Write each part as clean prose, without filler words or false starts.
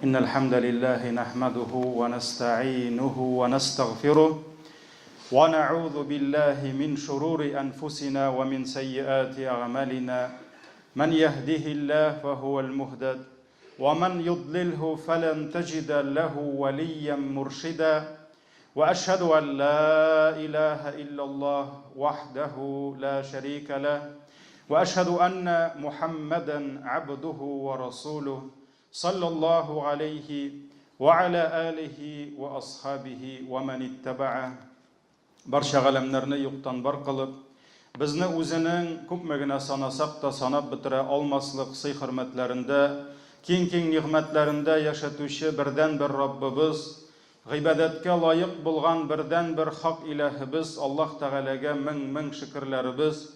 إن الحمد لله نحمده ونستعينه ونستغفره ونعوذ بالله من شرور أنفسنا ومن سيئات أعمالنا من يهده الله فهو المهتد ومن يضلله فلن تجد له وليا مرشدا وأشهد أن لا إله إلا الله وحده لا شريك له وأشهد أن محمدا عبده ورسوله صلى الله عليه وعلى آله وأصحابه ومن اتبعه Барша ғалемнәрне юктан бар кылып, безне үзенең күпме санасак та санап бетерә алмаслык сый-хөрмәтләрендә, киң нигъмәтләрендә яшәтүче бердән-бер Раббыбыз, гыйбадәткә лаек булган бердән-бер хак илаһыбыз Аллаһ Тәгаләгә мең шөкерләребез,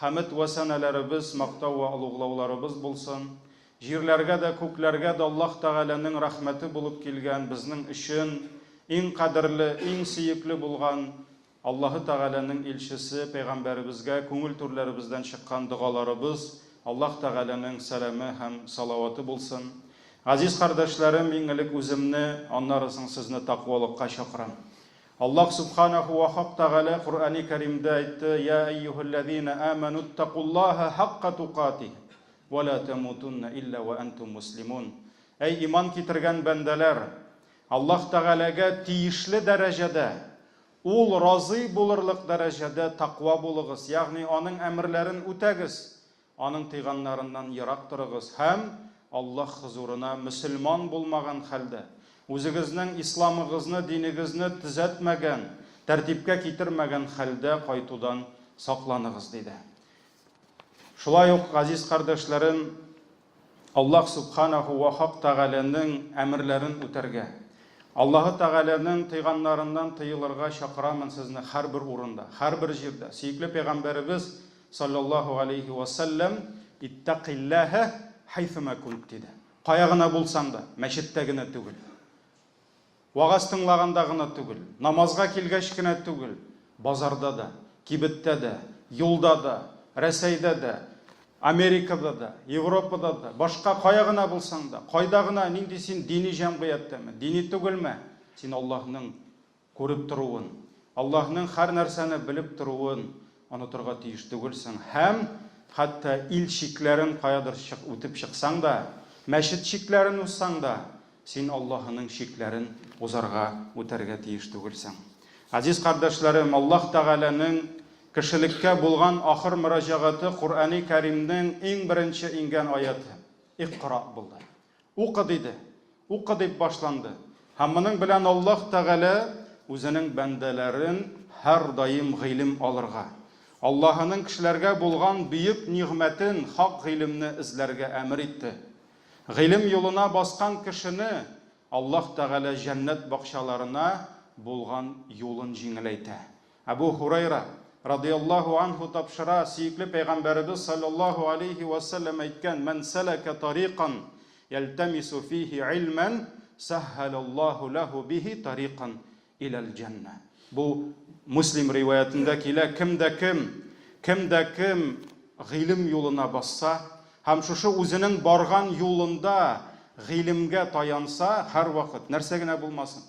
хәмд вә саналарыбыз, мактау вә улуглауларыбыз булсын. Җирләргә дә, күкләргә дә Аллаһ Тәгаләнең рәхмәте булып килгән безнең өчен иң кадерле, иң сөекле булган Аллаһы Тәгаләнең илчесе пәйгамбәребезгә күңел түрләребездән чыккан дугаларыбыз Аллаһ Тәгаләнең сәламе һәм салаваты булсын. Азиз кардәшләрем, иң элек үземне, аннары соң сезне тақвалыкка чакырам. Аллаһ Субханаһу ва Тәгалә Куръани Кәримдә әйтте: "Я айюһаллазина аману тақуллаһа хаққа туқатih ва ла тамутунна илля ва антум муслимун." Әй иман китергән бәндәләр, Аллаһ Тәгаләгә тиешле дәрәҗәдә, ул разый булырлык дәрәҗәдә тақва булыгыз, ягъни аның әмерләрен үтәгез, аның тыйганнарыннан ерак торыгыз һәм Аллаһ хузурына мөселман булмаган хәлдә, үзегезнең исламыгызны, динегезне төзәтмәгән, тәртипкә китермәгән хәлдә кайтудан сакланыгыз диде. Шулай ук, азиз кардәшләрем, Аллаһ Субханаһу ва Тәгаләнең әмерләрен үтәргә, Аллаһы Тәгаләнең тыйганнарыннан тыелырга чакырамын сезне һәрбер урында, һәрбер җирдә. Сөекле пәйгамбәребез саллаллаһу алейхи ва саллям иттақиллаһа хайфума кунт диде. Кая гына булсаң да, мәчеттә генә түгел, вагаз тыңлаганда гына түгел, намазга килгәч кенә түгел, базарда да, кибеттә дә, юлда да, Рәсәйдә дә, Америкада да, Европада да, башка кая гына булсаң да, кайда гына, нинди син дини җәмгыятьтәме, дини түгелме, син Аллаһның күреп торуын, Аллаһның һәр нәрсәне белеп торуын онытырга тиеш түгелсең. Һәм хәтта ил шикләрен каядыр үтеп чыксаң да, мәчет шикләрен узсаң да, син Аллаһның шикләрен узарга, үтәргә тиеш түгелсең. Азиз кардәшләрем, Аллаһ Тәгаләнең кешелеккә булган ахыр мөрәҗәгате Куръани Кәримнең иң беренче ингән аяты Иқра булды. Укы диде. Укы дип башланды. Һәм моның белән Аллаһ Тәгалә үзенең бәндәләрен һәр даим гыйлем алырга, Аллаһының кешеләргә булган бөек нигъмәтен, хак гыйлемне эзләргә әмер итте. Гыйлем юлына баскан кешене Аллаһ Тәгалә җәннәт бакчаларына булган юлын җиңеләйтә. Абу Хурайра радиллаһу анху тапшыра, сөекле пәйгамбәребез саллаллаһу алейхи ва саллям әйткән: "Ман салака тарикан ялтамису фиһи илман, саххалаллаһу лаху биһи тарикан илал җанна." Бу Муслим риваятында килә: кемдә кем гыйлем юлына басса һәм шушы үзенең барган юлында гыйлемгә таянса, һәр вакыт нәрсә генә булмасын.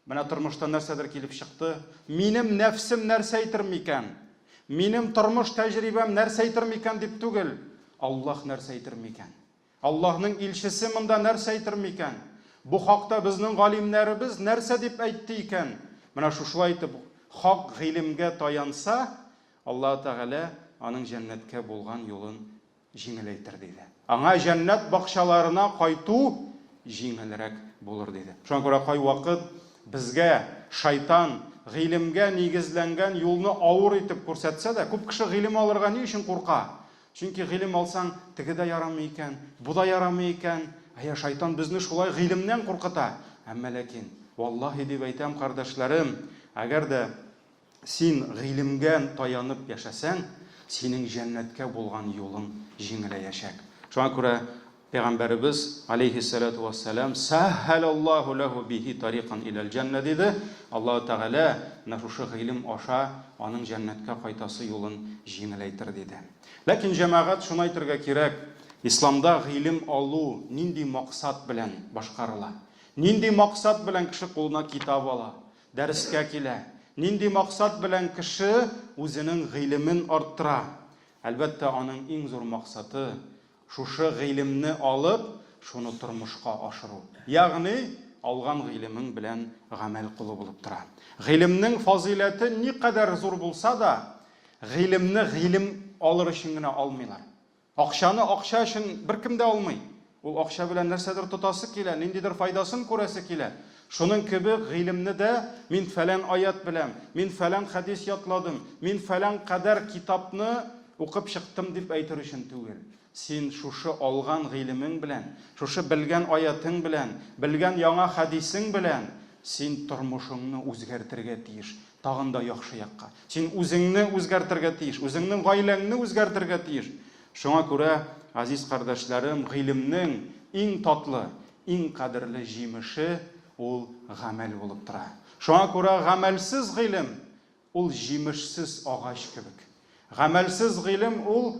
Менә тормышта нәрсәдер килеп чыкты, минем нәфсем нәрсә әйтер микән? Минем тормыш тәҗрибәм нәрсә әйтер микән дип түгел, Аллаһ нәрсә әйтер микән? Аллаһның илчесе монда нәрсә әйтер микән? Бу хакта безнең галимнәребез нәрсә дип әйтте икән? Менә шушылай итеп хак гыйлемгә таянса, Аллаһ Тәгалә аның җәннәткә булган юлын җиңеләйтер диде. Аңа җәннәт бакчаларына кайту җиңелрәк булыр диде. Шуңа күрә кай вакыт безгә шайтан гыйлемгә нигезләнгән юлны авыр итеп күрсәтсә дә, күп кеше гыйлем алырга ни өчен курка? Чөнки гыйлем алсаң, теге дә ярамый икән, бу да ярамый икән. Шайтан безне шулай гыйлемнән куркыта. Әмма ләкин, валлаһи дип әйтәм, кардәшләрем, әгәр дә син гыйлемгә таянып яшәсәң, синең җәннәткә булган юлың җиңеләячәк. Шуңа күрә Peygamberimiz aleyhissalatu vesselam sahhalallahu lahu bihi tariqan ilal cennet dedi. Allah Teala nafuşu ilim aşa onun cennetke kaytası yolun jingileytir dedi. Lakin cemaat şunu aytırga kirek. Исламда гыйлем алу нинди максат белән башкарыла? Нинди максат белән кеше кулына китап ала, дәрескә килә? Нинди максат белән кеше үзенең гыйлемен арттыра? Әлбәттә, аның иң зур максаты шушы гыйлемне алып, шуны тормышка ашыру. Ягъни, алган гыйлемең белән гамәл кылу булып тора. Гыйлемнең фазилаты никадәр зур булса да, гыйлемне гыйлем алыр өчен генә алмыйлар. Акчаны акча өчен беркем дә алмый. Ул акча белән нәрсәдер тотасы килә, ниндидер файдасын күрәсе килә. Шуның кебек гыйлемне дә мин фәлән аят беләм, мин фәлән хадис ятладым, мин фәлән кадәр китапны укып чыктым дип әйтер өчен түгел. Син шушы алган гыйлемең белән, шушы белгән аятың белән, белгән яңа хадисең белән син тормышыңны үзгәртергә тиеш, тагын да яхшы якка. Син үзеңне үзгәртергә тиеш, үзеңнең гаиләңне үзгәртергә тиеш. Шуңа күрә, азиз кардәшләрем, гыйлемнең иң татлы, иң кадерле җимеше ул гамәл булып тора. Шуңа күрә гамәлсез гыйлем ул җимешсез агач кебек. Гамәлсез гыйлем ул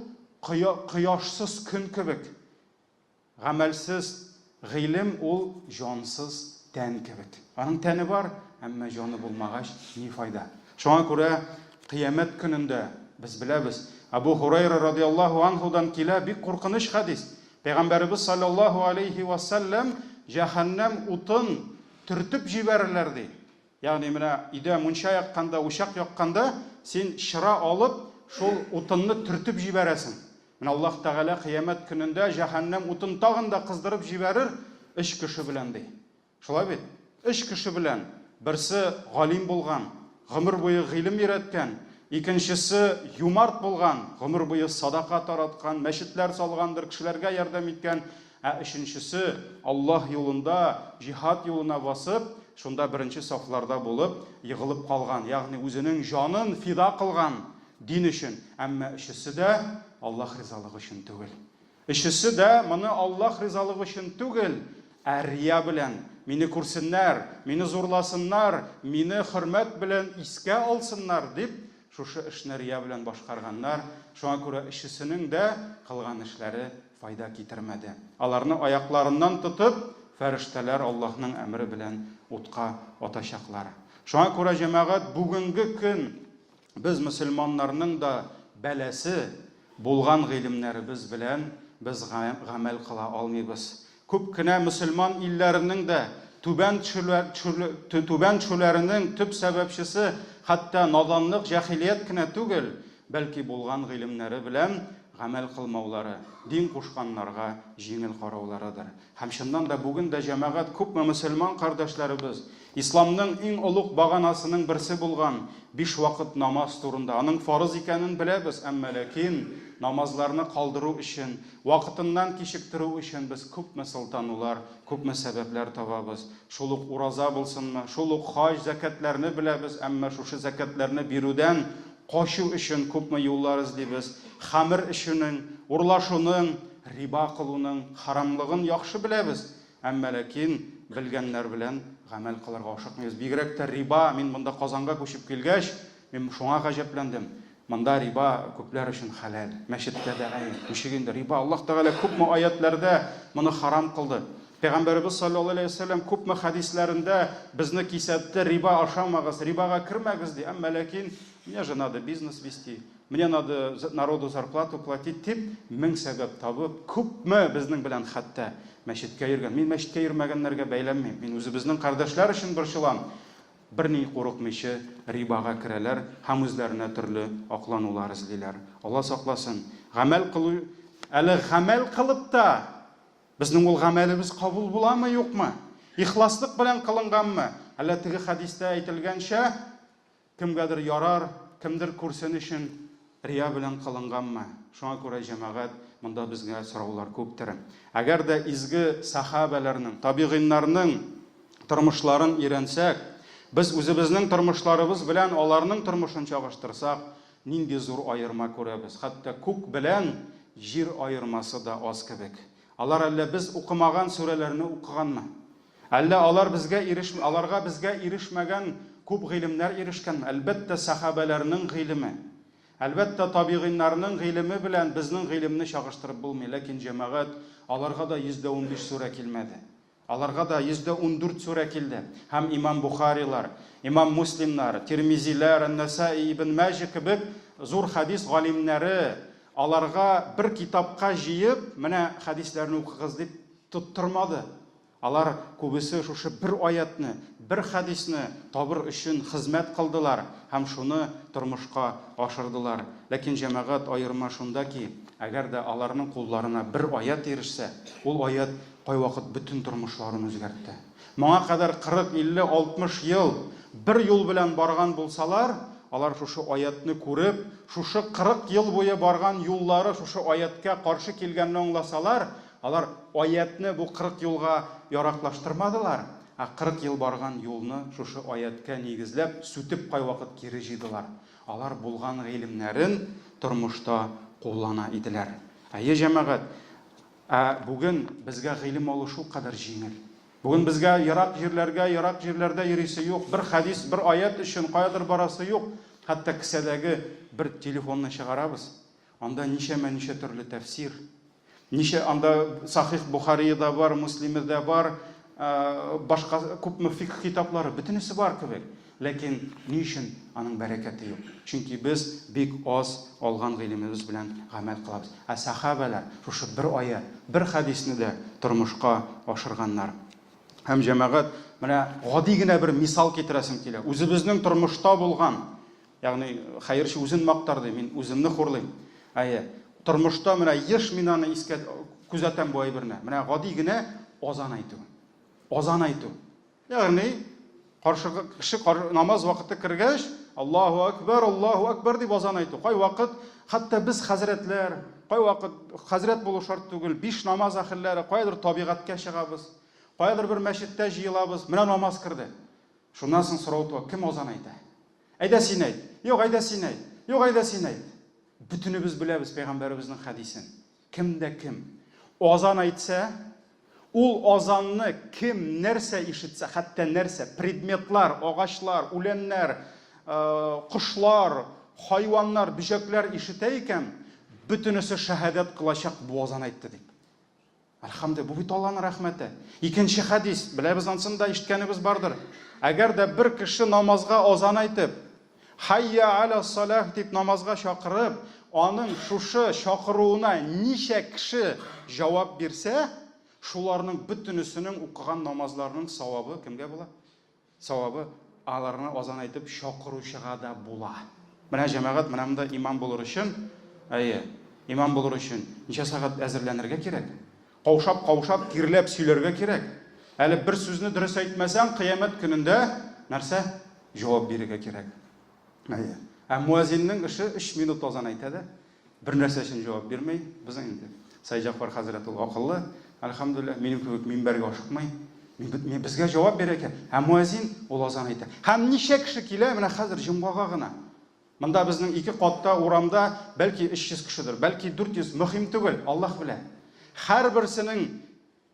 кояшсыз көн кебек. Гамәлсез гыйлем ул җансыз тән кебек. Аның тәне бар, әмма җаны булмагач ни файда? Шуңа күрә кыямәт көнендә без беләбез, Абу Хурайра радиллаһу анһудан килә бик куркыныч хадис. Пәйгамбәрбез саллаллаһу алейхи ва саллям җәһәннәм утын төртеп җибәрәләр ди. Ягъни менә өйдә мунча якканда, учак якканда син чыра алып, шул утынны төртеп җибәрәсең. Менә Аллаһ Тәгалә кыямәт көнендә җәһәннәм утын тагын да кыздырып җибәрер 3 кеше белән ди. Шулай бит? 3 кеше белән. Берсе галим булган, гомер буе гыйлем өйрәткән, икенчесе юмарт булган, гомер буе садака тараткан, мәчетләр салгандыр, кешеләргә ярдәм иткән, өченчесе Аллаһ юлында, җихад юлына басып, шунда беренче сафларда булып, егылып калган, ягъни үзенең җанын фида кылган дин өчен, әмма өчесе дә Аллаһ ризалыгы өчен түгел. Өчесе дә моны Аллаһ ризалыгы өчен түгел, рия белән, мине күрсеннәр, мине зурласыннар, мине хөрмәт белән искә алсыннар дип, шушы эшне рия белән башкарганнар. Шуңа күрә өчесенең дә кылган эшләре файда китермәде. Аларны аякларыннан тотып, фәрештәләр Аллаһның әмре белән утка атачаклар. Шуңа күрә җәмәгать, бүгенге көн без мөселманнарның да бәләсе булган гыйлемнәребез белән без гамәл кыла алмыйбыз. Күп кенә мөселман илләренең дә түбән төшүләренең төп сәбәпчесе хәтта наданлык, җаһилият кенә түгел, бәлки булган гыйлемнәре белән гамәл кылмаулары, дин кушканнарга җиңел карауларыдыр. Һәм шуннан да бүген дә җәмәгать күпме мөселман кардәшләребез исламның иң олуг баганасының берсе булган 5 вакыт намаз турында аның фарыз икәнен беләбез, әмма ләкин намазларны калдыру өчен, вакытыннан кичектерү өчен без күпме сылтанулар, күпме сәбәпләр табабыз. Шул ук ураза булсынмы, шул ук хаҗ, закатларны беләбез, әмма шушы закатларны бирүдән качу өчен күпме юллар эзлибез. Хамыр эшенең, урлашуның, риба кылуның харамлыгын яхшы беләбез, әмма ләкин белгәннәр белән гамәл кылырга ашыкмыйбыз. Бигрәк тә риба, мин монда Казанга күчеп килгәч, мин шуңа гаҗәпләндем. Монда риба күпләр өчен халал. Мәчеткә дә күчегәндә риба Аллаһ Тәгалә күпме аятларда моны харам кылды. Пәйгамбәрбез саллаллаһу алейхи ва саллям күпме хадисләрендә безне кисәтте, риба ашамагыз, рибага кирмәгез ди. Әмма ләкин мне же надо бизнес вести, мне надо народу зарплату платить дип, мең сәбәп табып, күпме безнең белән хәтта мәчеткә йөргән. Мин мәчеткә йөрмәгәннәргә бәйләнмим. Мин үзебезнең кардәшләр өчен борчылам. Берни курыкмыйча рибага керәләр, һәм үзләренә төрле акланулар эзлиләр. Алла сакласын. Гамәл кылу, әле гамәл кылып та безнең ул гамәлебез кабул буламы, юкмы? Ихласлык белән кылынганмы? Әллә теге хадистә әйтелгәнчә, кемгәдер ярар, кемдер күрсен өчен рия белән кылынганмы? Шуңа күрә җәмәгать, монда безгә сораулар күптер. Әгәр дә изге сахабаларның, табигыйннарның тормышларын өйрәнсәк, biz үзебезнең тормышларыбыз белән аларның тормышын чагыштырсак, нинди зур аерма күрәбез. Хәтта күк белән җир аермасы да аз кебек. Алар әллә без укымаган сүрәләрне укыганмы? Әллә аларга безгә ирешмәгән күп гыйлемнәр ирешкән? Әлбәттә сахабаларның гыйлеме. Әлбәттә, табигыйннарның гыйлеме белән безнең гыйлемне чагыштырып булмый, ләкин җәмәгать, аларга да 115 сүрә килмәде. Аларга да 114 сүрә килде. Һәм имам Бухарилар, имам Муслимнар, Тирмизиләр, Ан-Насаи, Ибн Маҗа кебек зур хадис галимнәре аларга бер китапка җыеп, менә хадисләрне укыгыз дип тоттырмады. Алар күбесе шушы бер аятны, бер хадисны табыр өчен хезмәт кылдылар һәм шуны тормышка ашырдылар. Ләкин җәмәгать аерма шунда ки, әгәр дә аларның кулларына бер аят ирешсә, ул аят кайвакыт бөтен тормышларын үзгәртте. Моңа кадәр 40, 50, 60 ел бер юл белән барган булсалар, алар шушы аятны күреп, шушы 40 ел буе барган юллары шушы аятка каршы килгәнне аңласалар, алар аятны бу 40 юлга яраклаштырмадылар, 40 ел барган юлны шушы аятка нигезләп, сүтеп кайвакыт кире җыйдылар. Алар булган гыйлемнәрен тормышта куллана иделәр. Әйе җәмәгать, бүген безгә гыйлем алу шул кадәр җиңел. Бүген безгә ярак җирләрдә йөрисе юк, бер хадис, бер аят өчен каядыр барасы юк. Хәтта кесәдәге бер телефонны чыгарабыз. Анда ничә төрле тәфсир, ничә анда Сахих Бухарийда бар, Муслимда бар, башка күпме фикх китаплары, бөтенесе бар кебек. Ләкин ни өчен аның бәрәкәте юк? Чөнки без бик аз алган гыйлемебез белән гамәл кылабыз. Сахабалар шушы бер аят, бер хадисне дә тормышка ашырганнар. Һәм җәмәгать, менә гади генә бер мисал китерәсем килә. Үзебезнең тормышта булган, ягъни хәерче үзен мактарды, мин үземне хурлыйм. Тормышта менә еш мин аны искә күзәтәм бу әйберне. Менә гади генә азан әйтү. Азан әйтү. Ягъни каршыгы кеше намаз вакыты кергәч, Аллаһу акбар дип азан әйтү. Кай вакыт хәтта без хәзрәтләр, кай вакыт хәзрәт булу шарт түгел, 5 намаз ахирләре кайдыр табигатькә чыгабыз. Кайдыр бер мәчеттә җыелабыз, менә намаз кирде. Шуннан соң сорау туа, кем азан әйтә? Әйдә син әйт. Юк, әйдә син әйт. Юк, әйдә син әйт. Бүтүнебез беләбез пәйгамбәребезнең хәдисен. Кимдә кем азан әйтсә, ул азанны кем нәрсә ишетсә, хәтта нәрсә, предметлар, агачлар, үләннәр, кошлар, хайваннар, бишәкләр ишетә икән, бүтүнесе шәһадәт кылачак бу азан әйтте дип. Әлхәмдүлиллаһ, бу бит Аллаһның рәхмәте. Икенче хадис, беләбез ансында ишеткәнебез бардыр. Әгәр дә бер кеше намазга азан әйтеп, хайя аля салах дип намазга чакырып, аның шушы чакыруына ничә кеше җавап бирсә, шуларның бүтүнесенең укыган намазларының савабы кемгә була? Савабы аларны азан әйтеп чакыручыга да була. Менә җәмәгать, менә монда имам булыр өчен, имам булыр өчен ничә сагать әзерләнергә кирәк? Каушап, кирләп сөйләргә кирәк. Әле бер сүзне дөрес әйтмәсәң, кыямәт көнендә нәрсә? Җавап бирергә кирәк. Муазинның эше 3 минут азан әйтә дә, бер нәрсә өчен җавап бирмәй. Безнең инде Сайҗафар хәзрәт ул акыллы, әлхәмдүлиллаһ, минем кебек минбәргә ашыкмый. Мин безгә җавап бирә икән. Муазин ул азан әйтә. Һәм ничә кеше килә, менә хәзер җомгага гына. Монда безнең 2 катта урамда бәлки 300 кешедер, бәлки 400, мөһим түгел, Аллаһ белә. Һәрберсенең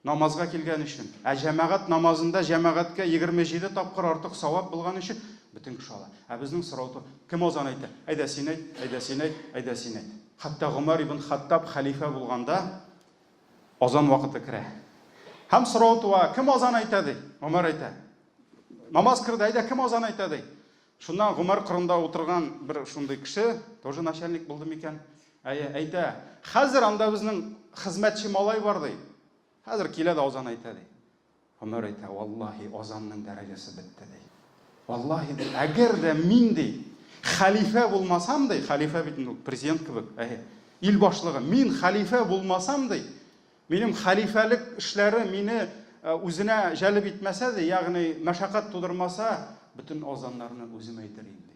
намазга килгән өчен, җәмәгать намазында җәмәгатькә 27 тапкыр артык савап булган өчен бөтен кеше ала. Безнең сорау, кем азан әйтә? Әйдә син әйт, әйдә син әйт, әйдә син әйт. Хәтта Гомар ибн Хаттаб халифа булганда азан вакыты керә. Һәм сорау туа, кем азан әйтә ди? Гомар әйтә. Намаз кирде, әйдә кем азан әйтә ди? Шуннан Гомар кырында утырган бер шундый кеше, тоже начальник булды микән? Әйтә, хәзер анда безнең хезмәтче малай бар ди. Хәзер килә дә азан әйтә ди. Гомар әйтә, валлаһи азанның дәрәҗәсе бетте ди. Валлаһи, әгәр дә мин ди халифа булмасам ди, халифа бит президент кебек, ил башлыгы, мин халифа булмасам ди, минем халифалык эшләре мине үзенә җәлеп итмәсә ди, ягъни мәшәкать тудырмаса, бөтен азаннарны үзем әйтер идем ди.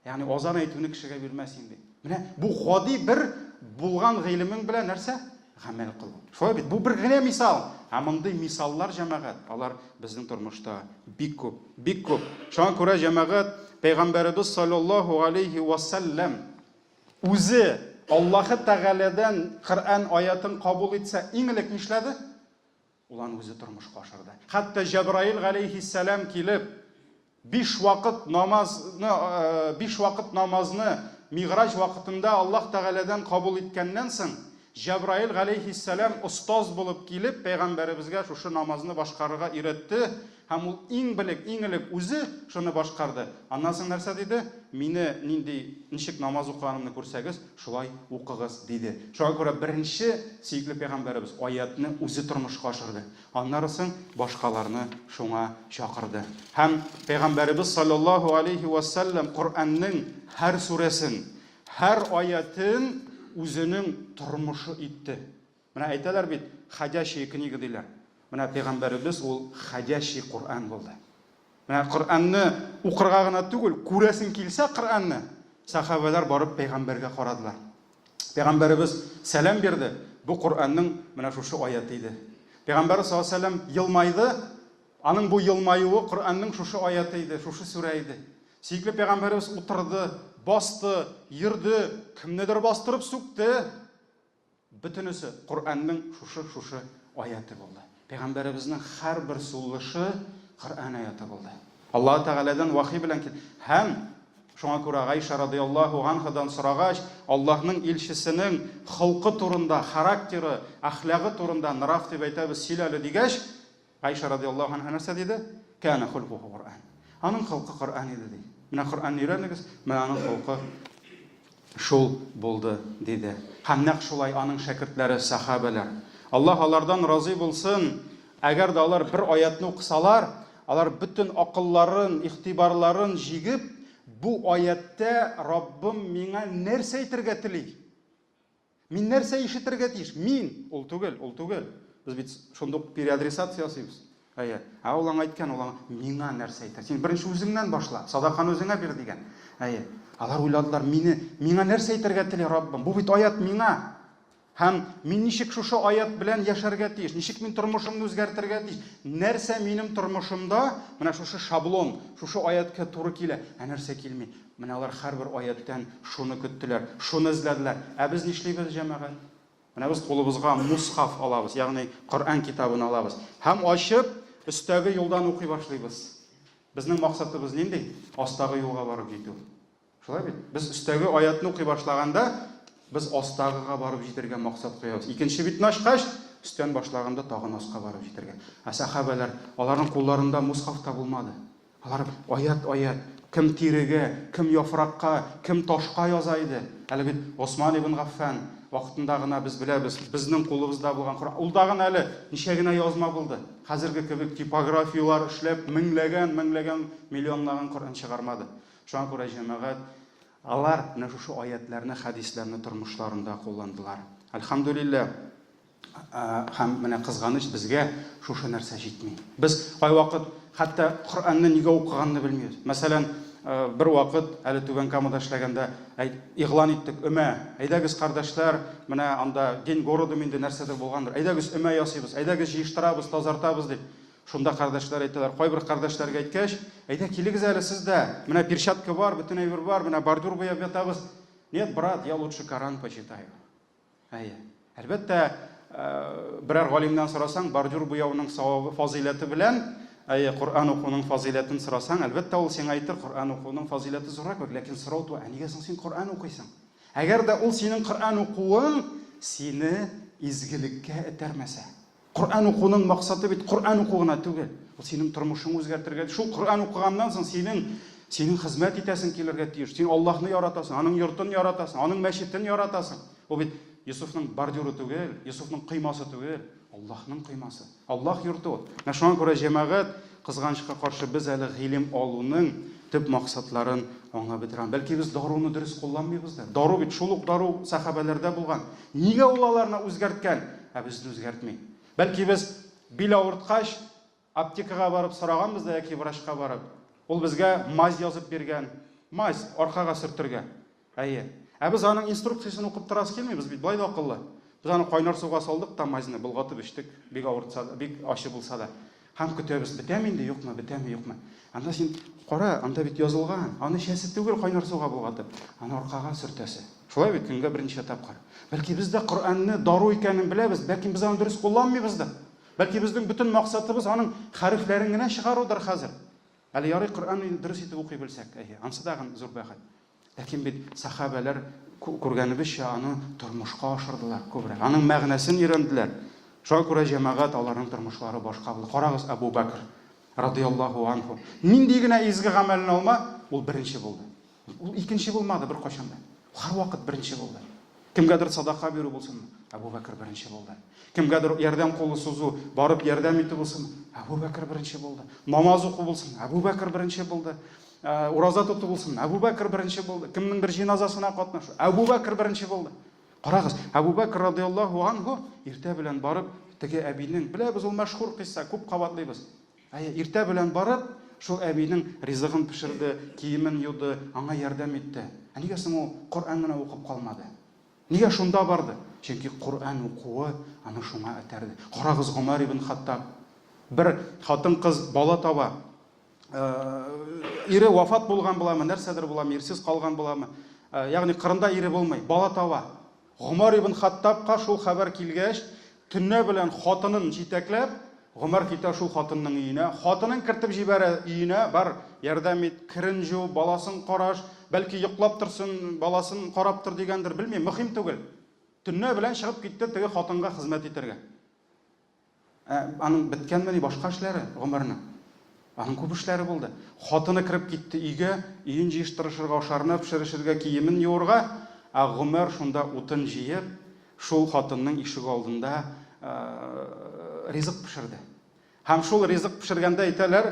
Ягъни азан әйтүне кешегә бирмәс инде. Менә бу гади бер булган гыйлемең белән нәрсә? Гамәл кылу. Шулай бит, бу бер генә мисал. Мондый мисаллар җәмәгать, алар безнең тормышта бик күп, бик күп. Шуңа күрә җәмәгать Пәйгамбәрбез саллаллаһу алейхи ва саллям үзе Аллаһы Тәгаләдән Коръән аятын кабул итсә, иң элек нишләде? Ул аны үзе тормышка ашырды. Хәтта Җәбраил галейһиссәлам килеп 5 вакыт намазны Миграж вакытында Аллаһ Тәгаләдән кабул иткәннән соң Җәбраил галейһиссалам остаз булып килеп, пәйгамбәребезгә шушы намазны башкарырга өйрәтте, һәм ул иң элек үзе шуны башкарды. Аннан соң нәрсә диде? Мине ничек намаз укыганымны күрсәгез, шулай укыгыз диде. Шуңа күрә беренче сөйкле пәйгамбәребез аятны үзе тормышка ашырды. Аннан соң башкаларны шуңа чакырды. Һәм пәйгамбәребез саллаллаһу алейхи ва саллям Коръәннең һәр сүрәсен, һәр аятын үзенең тормышы итте. Менә әйтәләр бит, хаҗаши книга диләр. Менә пәйгамбәребез ул хаҗаши Коръән булды. Менә Коръәнне укырга гына түгел, күрәсен килсә Коръәнне, сахабалар барып пәйгамбәргә карадылар. Пәйгамбәребез сәлам бирде. Бу Коръәннең менә шушы аяты иде. Пәйгамбәр саллаллаһу алейһи ва саллям елмайды. Аның бу елмаюы Коръәннең шушы аяты иде, шушы сүрә иде. Сөйкле пәйгамбәребез утырды, басты, йөрде, кемнедер бастырып сүкте. Бөтенесе Коръәннең шушы аяты булды. Пәйгамбәребезнең һәрбер сулышы Коръән аяты булды. Аллаһ Тәгаләдән вахи белән килде. Һәм шуңа күрә Гайша радиллаһу анһадан сорагач, Аллаһның илчесенең халкы турында, характеры, әхлагы турында нраф дип әйтәбез, сөйләле дигәч, Гайша радиллаһу анһа нәрсә диде? Кана хулкуху Коръән. Аның халкы Коръән иде ди. Менә Коръәнне өйрәнегез, менә аның халкы шул булды диде. Һәм нәкъ шулай аның шәкертләре, сахабалар. Аллаһ алардан разый булсын. Әгәр дә алар бер аятны укысалар, алар бөтен акылларын, игътибарларын җигеп, бу аятта Раббым миңа нәрсә әйтергә тели? Мин нәрсә ишетергә тиеш? Мин, ул түгел. Без бит шундук переадресация ясыйбыз. Ул аңа әйткән, ул аңа миңа нәрсә әйтер? Син беренче үзеңнән башла, садаканы үзеңә бир дигән. Алар уйладылар, миңа нәрсә әйтергә тели Раббым? Бу бит аят миңа. Һәм мин ничек шушы аят белән яшәргә тиеш? Ничек мин тормышымны үзгәртергә тиеш? Нәрсә минем тормышымда менә шушы шаблон, шушы аятка туры килә, нәрсә килми? Менә алар һәрбер аяттан шуны көттеләр, шуны эзләделәр. Без нишлибез җәмәгать? Менә без кулыбызга мусхаф алабыз, ягъни Коръән китабын алабыз. Һәм ачып, өстәге юлдан укый башлыйбыз. Безнең максатыбыз нинди? Астагы юлга барып җитү. Шулай бит? Без өстәге аятны укый башлаганда, biz астагыга барып җитәргә максат куябыз. Икенче битне ачкач, өстән башлаганда тагын аска барып җитәргә. Сахабалар, аларның кулларында мусхаф та булмады. Алар аят, кем тирегә, кем яфракка, кем ташка яза иде. Әле бит Осман ибн Гаффан вакытында гына без беләбез, безнең кулыбызда булган Коръән. Ул да гына әле ничә генә язма булды. Хәзерге кебек типографиялар эшләп, меңләгән, миллионлаган Коръән чыгармады. Шуңа күрә җәмәгать алар менә шушы аятларны, хадисларны тормышларында кулландылар. Алхамдулилlah. Һәм менә кызганыч безгә шушы нәрсә җитми. Без кайвакыт хәтта Коръәнне нигә укыганны белмибез. Мәсәлән, бер вакыт әле түбән Камада эшләгәндә игълан иттек, әйдәгез кардәшләр, менә анда дин городы инде нәрсәдер булгандыр. Әйдәгез ясыйбыз, әйдәгез җыештырабыз, тазартабыз дип. Шунда кардәшләр әйтәләр, кайбер кардәшләргә әйткәч, әйдә килегез әле сездә, менә перчатка бар, бөтен әйбер бар, менә бордюр буяп ятабыз. Нет, брат, я лучше Коръән почитаю. Әлбәттә, берәр галимнән сорасаң, бордюр буяуның савабы, фазилаты белән, Коръән укуның фазилатын сорасаң, әлбәттә ул сиңа әйтер, Коръән укуның фазилаты зуррак, ләкин сорау туа, нигә соң син Коръән укыйсың? Әгәр дә ул синең Коръән укуың сине изгелеккә этәрмәсә, Коръән укуның максаты бит Коръән укугына түгел. Ул синең тормышың үзгәртергә. Шул Коръән укыганнан соң синең хезмәт итәсең килергә тиеш. Син Аллаһны яратасың, аның йортын яратасың, аның мәчетен яратасың. Ул бит Юсуфның бордюры түгел, Юсуфның кыймасы түгел, Аллаһның кыймасы. Аллаһ йорты. Шуңа күрә җәмәгать кызганычка каршы без әле гыйлем алуның төп максатларын аңлап бетерәм. Бәлки без даруны дөрес кулланмыйбыз да. Дару бит шул ук дару сахабаларда булган. Нигә ул аларны үзгәрткән? Безне үзгәртми. Бәлки без бил авырткач аптекага барып сораганбыз да, яки врачка барып. Ул безгә маз язып биргән. Маз аркага сөртергә. Без аның инструкциясын укып торасы килми, без бит былай да акыллы. Без аны кайнар суга салдык та мазны булгатып эчтек, бик авыртса да, бик ачы булса да. Һәм көтәбез, бетәме инде, юкмы, Анда син кара, анда бит язылган. Аны чәсе түгел кайнар суга булгатып, аны аркага сөртәсе. Шулай бит көнгә беренче тапкыр. Бәлки без дә Коръәнне дару икәнен беләбез, бәлки без аны дөрес кулланмыйбыз да. Бәлки безнең бөтен максатыбыз аның хәрефләрен генә чыгарудыр хәзер. Әле ярый Коръәнне дөрес итеп укый белсәк, ансы да зур бәхет. Ләкин бит сахабалар күргәнебезчә аны тормышка ашырдылар күбрәк. Аның мәгънәсен өйрәнделәр. Шуңа күрә җәмәгать аларның тормышлары башка булды. Карагыз, Абу Бәкр радиллаһу анху. Нинди генә изге гамәлен алма, ул беренче булды. Ул икенче булмады бер кашанда. Һәрвакыт беренче булды. Кемгәдер садака бирү булсын, Абу Бәкр беренче булды. Кемгәдер ярдәм кулы сузу, барып ярдәм итү булсын, Абу Бәкр беренче булды. Намаз уку булсын, Абу Бәкр беренче булды. Ураза тоту булсын, Абу Бәкр беренче булды. Кемнең бер җиназасына катнашу, Абу Бәкр беренче булды. Карагыз, Абу Бәкр радиллаһу анху иртә белән барып, теге әбинең, беләбез, ул мәшһүр кыйсса, күп кабатлыйбыз. Иртә белән барып, шул әбинең ризыгын пешерде, киемен юды, аңа ярдәм итте. Нигә соң ул Коръән гына укып калмады? Нигә шунда барды? Чөнки Коръән укуы аны шуңа әтәрде. Карагыз, Гомар ибн Хаттаб бер хатын-кыз бала таба. Ире вафат булган буламы, нәрсәдер буламы, ирсез калган буламы? Ягъни кырында ире булмый, бала таба. Гомар ибн Хаттабка шул хәбәр килгәч, төнне белән хатынын җитәкләп, Гомар китә шул хатынның өенә, хатынын кертеп җибәрә өенә, бар, ярдәм ит, кирен җу, баласын караш, бәлки йоклап торсын, баласын карап тор дигәндер, белмим, мөһим түгел. Төнне белән чыгып китте теге хатынга хезмәт итәргә. Аның биткәнмени башка эшләре Гомарның? Аның күп эшләре булды. Хатыны кирип китте өйгә, өен җыештырышырга, ашарны пешеришергә, киемен юырга, Гомар шунда утын җыеп, шул хатынның ишек алдында ризык пешерде. Һәм шул ризык пешергәндә әйтәләр,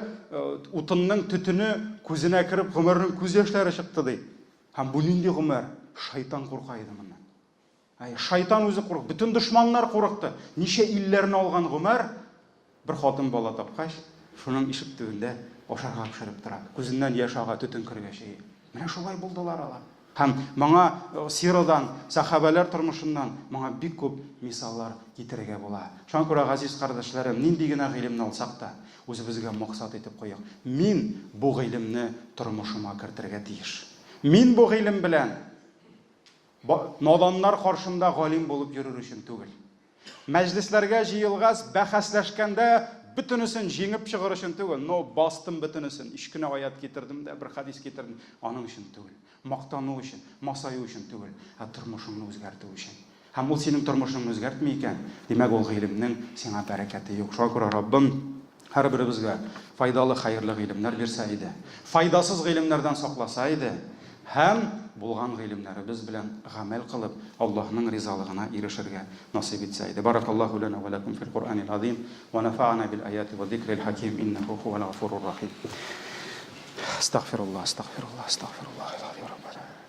утынның төтене күзенә кирип, Гомарның күз яшьләре чыкты ди. Һәм бу нинди Гомар? Шайтан курка иде моннан. Шайтан үзе курык, бүтән дошманнар курыкты. Ничә илләрне алган Гомар бер хатын бала тапкач, шуның ишек төбендә ашарга пешереп тора. Күзеннән яшь ага, төтен кергәч. Менә шулай булдылар алар. Һәм моңа сирадан, сахабалар тормышыннан моңа бик күп мисаллар китерергә була. Шуңа күрә, газиз кардәшләрем, нинди генә гыйлемне алсак та, үзебезгә максат итеп куяк. Мин бу гыйлемне тормышыма кертергә тиеш. Мин бу гыйлем белән наданнар каршында галим булып йөрер өчен түгел. Мәҗлесләргә җыелгас, бәхәсләшкәндә bütünüsün җиңеп чыгыр өчен түгел, но бастым bütünüsün. 3 кенә аят китердем дә, бер хадис китердем, аның өчен түгел. Мактану өчен, масаю өчен түгел, тормышыңны үзгәртү өчен. Һәм ул синең тормышыңны үзгәртми икән, димәк ул гыйлемнең сиңа бәрәкәте юк. Шуңа күрә Раббым һәрберебезгә файдалы, хәерле гыйлемнәр бирсә иде, файдасыз гыйлемнәрдән сакласа иде, һәм булган гыйлемнәребез белән гамәл кылып, Аллаһның ризалыгына ирешергә насыйп итсә иде. Баракаллаһу лана ва лакум фил Qur'анил азим ва нафa'ana bil ayati ва zikril hakim innahu huval ghafurur rahim. Astaghfirullah, astaghfirullah, astaghfirullah. Ya Rabbana.